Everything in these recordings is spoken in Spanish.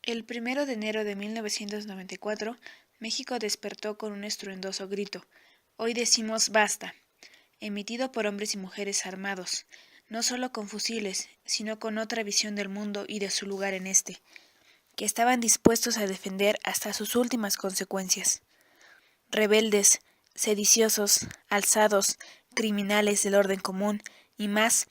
El 1 de enero de 1994, México despertó con un estruendoso grito: "Hoy decimos basta", emitido por hombres y mujeres armados, no solo con fusiles, sino con otra visión del mundo y de su lugar en este, que estaban dispuestos a defender hasta sus últimas consecuencias. Rebeldes, sediciosos, alzados, criminales del orden común y más,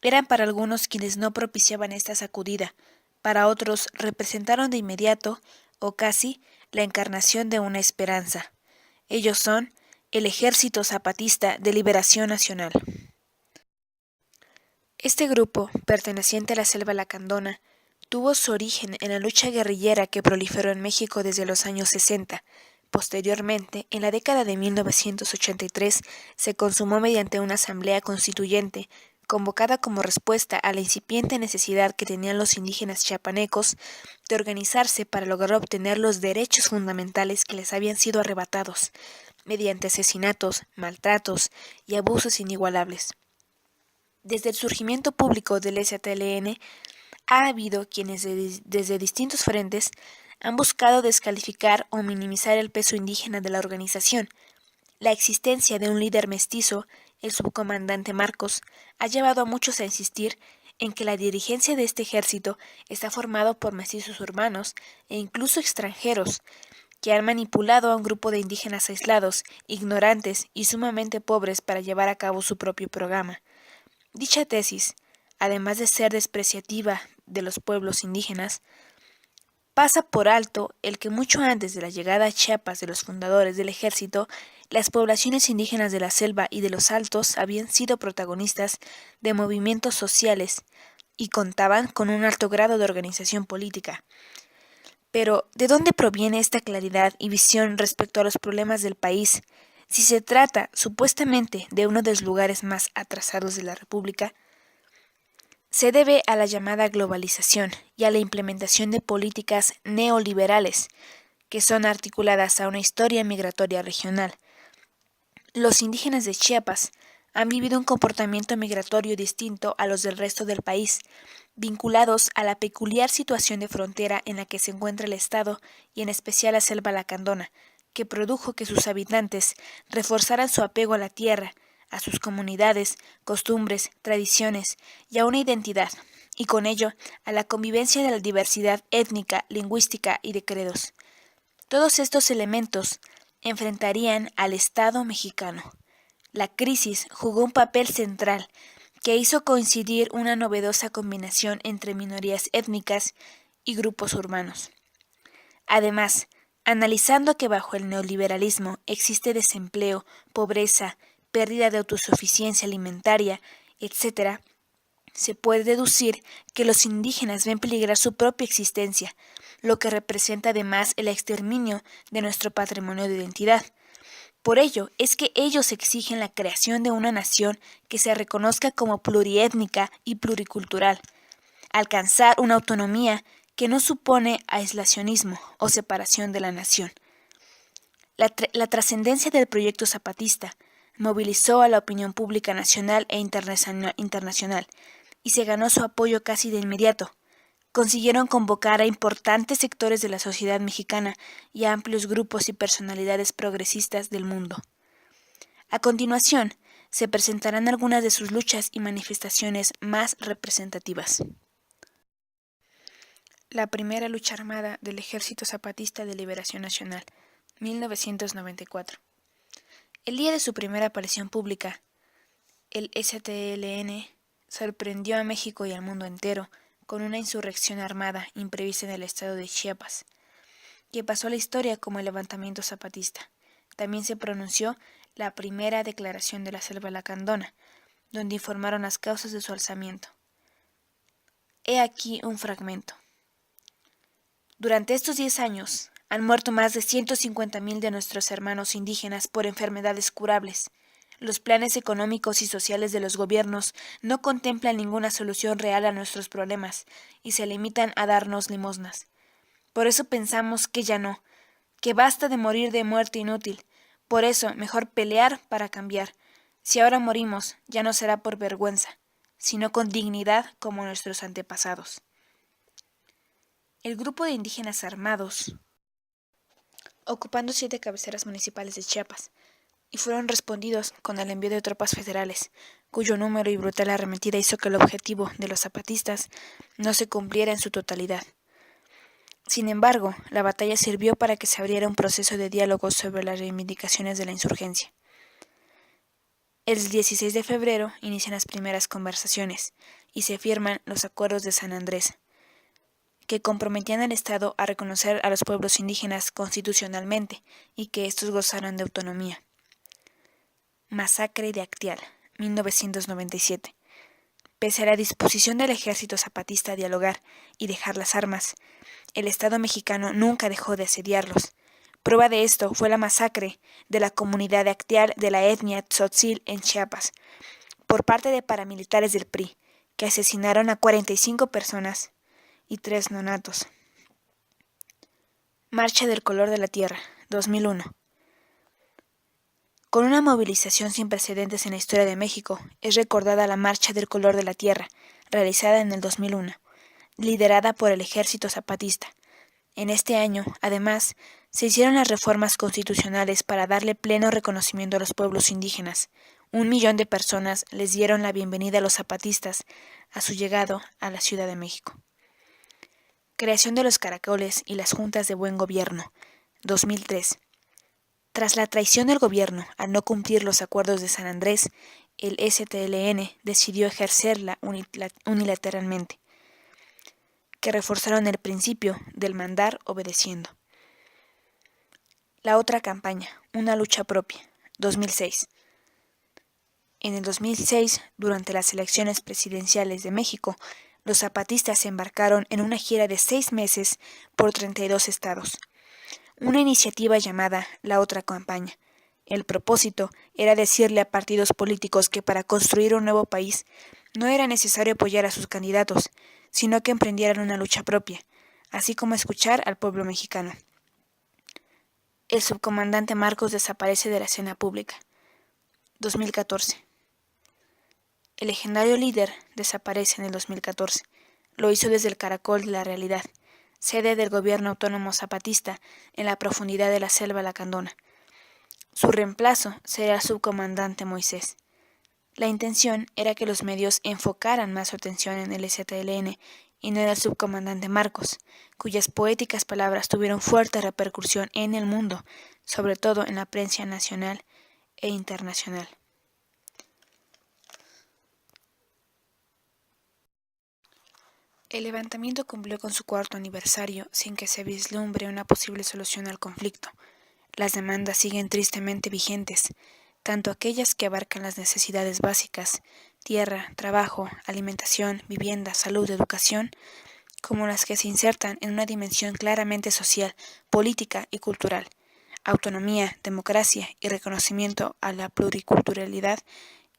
eran para algunos quienes no propiciaban esta sacudida, para otros representaron de inmediato, o casi, la encarnación de una esperanza. Ellos son el Ejército Zapatista de Liberación Nacional. Este grupo, perteneciente a la selva lacandona, tuvo su origen en la lucha guerrillera que proliferó en México desde los años 60. Posteriormente, en la década de 1983, se consumó mediante una asamblea constituyente, convocada como respuesta a la incipiente necesidad que tenían los indígenas chiapanecos de organizarse para lograr obtener los derechos fundamentales que les habían sido arrebatados, mediante asesinatos, maltratos y abusos inigualables. Desde el surgimiento público del STLN, ha habido quienes desde distintos frentes han buscado descalificar o minimizar el peso indígena de la organización. La existencia de un líder mestizo, el subcomandante Marcos, ha llevado a muchos a insistir en que la dirigencia de este ejército está formado por mestizos urbanos e incluso extranjeros, que han manipulado a un grupo de indígenas aislados, ignorantes y sumamente pobres para llevar a cabo su propio programa. Dicha tesis, además de ser despreciativa de los pueblos indígenas, pasa por alto el que mucho antes de la llegada a Chiapas de los fundadores del ejército, las poblaciones indígenas de la selva y de los altos habían sido protagonistas de movimientos sociales y contaban con un alto grado de organización política. Pero, ¿de dónde proviene esta claridad y visión respecto a los problemas del país, si se trata, supuestamente, de uno de los lugares más atrasados de la República? Se debe a la llamada globalización y a la implementación de políticas neoliberales, que son articuladas a una historia migratoria regional. Los indígenas de Chiapas han vivido un comportamiento migratorio distinto a los del resto del país, vinculados a la peculiar situación de frontera en la que se encuentra el Estado y en especial la selva lacandona, que produjo que sus habitantes reforzaran su apego a la tierra, a sus comunidades, costumbres, tradiciones y a una identidad, y con ello a la convivencia de la diversidad étnica, lingüística y de credos. Todos estos elementos enfrentarían al Estado mexicano. La crisis jugó un papel central que hizo coincidir una novedosa combinación entre minorías étnicas y grupos urbanos. Además, analizando que bajo el neoliberalismo existe desempleo, pobreza, pérdida de autosuficiencia alimentaria, etc., se puede deducir que los indígenas ven peligrar su propia existencia, lo que representa además el exterminio de nuestro patrimonio de identidad. Por ello es que ellos exigen la creación de una nación que se reconozca como pluriétnica y pluricultural, alcanzar una autonomía que no supone aislacionismo o separación de la nación. La trascendencia del proyecto zapatista movilizó a la opinión pública nacional e internacional y se ganó su apoyo casi de inmediato. Consiguieron convocar a importantes sectores de la sociedad mexicana y a amplios grupos y personalidades progresistas del mundo. A continuación, se presentarán algunas de sus luchas y manifestaciones más representativas. La primera lucha armada del Ejército Zapatista de Liberación Nacional, 1994. El día de su primera aparición pública, el STLN sorprendió a México y al mundo entero con una insurrección armada imprevista en el estado de Chiapas, que pasó a la historia como el levantamiento zapatista. También se pronunció la primera declaración de la selva lacandona, donde informaron las causas de su alzamiento. He aquí un fragmento. Durante estos 10 años han muerto más de 150,000 de nuestros hermanos indígenas por enfermedades curables. Los planes económicos y sociales de los gobiernos no contemplan ninguna solución real a nuestros problemas y se limitan a darnos limosnas. Por eso pensamos que ya no, que basta de morir de muerte inútil. Por eso, mejor pelear para cambiar. Si ahora morimos, ya no será por vergüenza, sino con dignidad como nuestros antepasados. El grupo de indígenas armados ocupando 7 cabeceras municipales de Chiapas, y fueron respondidos con el envío de tropas federales, cuyo número y brutal arremetida hizo que el objetivo de los zapatistas no se cumpliera en su totalidad. Sin embargo, la batalla sirvió para que se abriera un proceso de diálogo sobre las reivindicaciones de la insurgencia. El 16 de febrero inician las primeras conversaciones y se firman los Acuerdos de San Andrés, que comprometían al Estado a reconocer a los pueblos indígenas constitucionalmente y que estos gozaran de autonomía. Masacre de Actial, 1997. Pese a la disposición del ejército zapatista a dialogar y dejar las armas, el Estado mexicano nunca dejó de asediarlos. Prueba de esto fue la masacre de la comunidad de Actial de la etnia Tzotzil en Chiapas, por parte de paramilitares del PRI, que asesinaron a 45 personas y 3 nonatos. Marcha del Color de la Tierra, 2001. Con una movilización sin precedentes en la historia de México, es recordada la Marcha del Color de la Tierra, realizada en el 2001, liderada por el Ejército Zapatista. En este año, además, se hicieron las reformas constitucionales para darle pleno reconocimiento a los pueblos indígenas. 1 millón de personas les dieron la bienvenida a los zapatistas a su llegado a la Ciudad de México. Creación de los caracoles y las juntas de buen gobierno, 2003. Tras la traición del gobierno al no cumplir los acuerdos de San Andrés, el STLN decidió ejercerla unilateralmente, que reforzaron el principio del mandar obedeciendo. La otra campaña, una lucha propia, 2006. En el 2006, durante las elecciones presidenciales de México, los zapatistas se embarcaron en una gira de 6 meses por 32 estados. Una iniciativa llamada La Otra Campaña. El propósito era decirle a partidos políticos que para construir un nuevo país no era necesario apoyar a sus candidatos, sino que emprendieran una lucha propia, así como escuchar al pueblo mexicano. El subcomandante Marcos desaparece de la escena pública. 2014. El legendario líder desaparece en el 2014. Lo hizo desde el Caracol de la Realidad, sede del gobierno autónomo zapatista en la profundidad de la selva lacandona. Su reemplazo será el subcomandante Moisés. La intención era que los medios enfocaran más su atención en el STLN y no en el subcomandante Marcos, cuyas poéticas palabras tuvieron fuerte repercusión en el mundo, sobre todo en la prensa nacional e internacional. El levantamiento cumplió con su 4º aniversario sin que se vislumbre una posible solución al conflicto. Las demandas siguen tristemente vigentes, tanto aquellas que abarcan las necesidades básicas, tierra, trabajo, alimentación, vivienda, salud, educación, como las que se insertan en una dimensión claramente social, política y cultural, autonomía, democracia y reconocimiento a la pluriculturalidad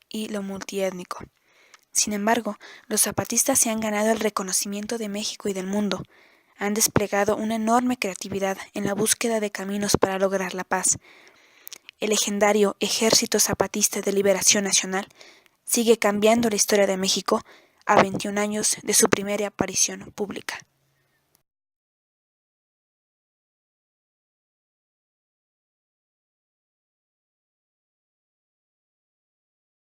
y lo multiétnico. Sin embargo, los zapatistas se han ganado el reconocimiento de México y del mundo. Han desplegado una enorme creatividad en la búsqueda de caminos para lograr la paz. El legendario Ejército Zapatista de Liberación Nacional sigue cambiando la historia de México a 21 años de su primera aparición pública.